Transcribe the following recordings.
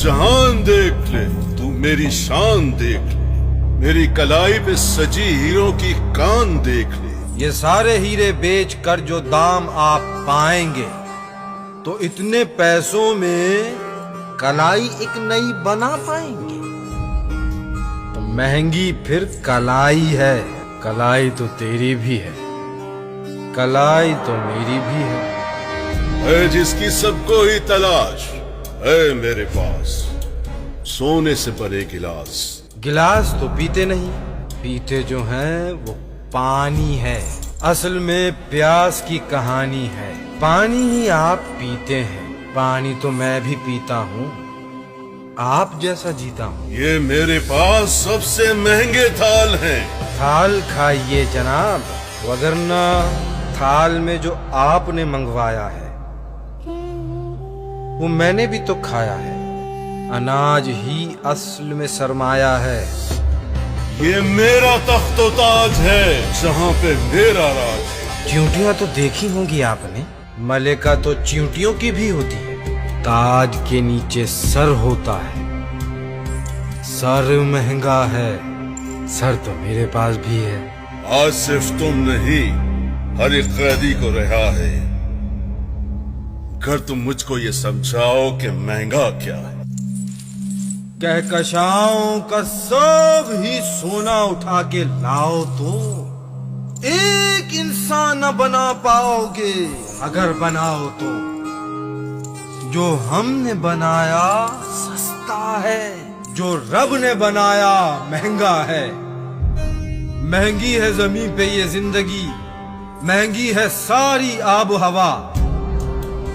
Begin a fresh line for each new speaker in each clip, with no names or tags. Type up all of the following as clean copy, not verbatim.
जहान देख ले, तू मेरी शान देख ले, मेरी कलाई पे सजी हीरों की कान देख ले।
ये सारे हीरे बेच कर जो दाम आप पाएंगे तो इतने पैसों में कलाई एक नई बना पाएंगे। तो महंगी फिर कलाई है, कलाई तो तेरी भी है, कलाई तो मेरी भी है।
जिसकी सबको ही तलाश है मेरे पास सोने से परे गिलास।
गिलास तो पीते नहीं, पीते जो हैं वो पानी है। असल में प्यास की कहानी है, पानी ही आप पीते हैं, पानी तो मैं भी पीता हूँ, आप जैसा जीता हूँ।
ये मेरे पास सबसे महंगे थाल हैं।
थाल खाइए जनाब, वगरना थाल में जो आपने मंगवाया है वो मैंने भी तो खाया है। अनाज ही असल में सरमाया है।
ये मेरा तख्तो ताज है जहाँ पे मेरा राज है।
चींटियां तो देखी होंगी आपने, मलिका तो चींटियों की भी होती है। ताज के नीचे सर होता है, सर महंगा है, सर तो मेरे पास भी है।
आज सिर्फ तुम नहीं, हर एक कैदी को रिहा है, अगर तुम मुझको ये समझाओ कि महंगा क्या है।
कहकशाओं का सब ही सोना उठा के लाओ तो एक इंसान न बना पाओगे, अगर बनाओ तो। जो हमने बनाया सस्ता है, जो रब ने बनाया महंगा है। महंगी है जमीन पे ये जिंदगी, महंगी है सारी आब हवा,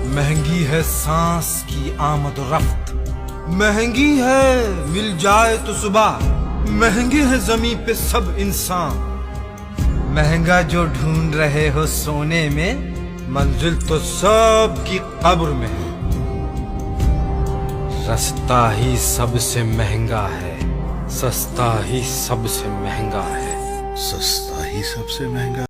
महंगी है सांस की आमद रफ्त, महंगी है मिल जाए तो सुबह, महंगे है जमीन पे सब इंसान। महंगा जो ढूंढ रहे हो सोने में, मंजिल तो सब की कब्र में है। रास्ता ही सबसे महंगा है, सस्ता ही सबसे महंगा है।
सस्ता ही सबसे महंगा।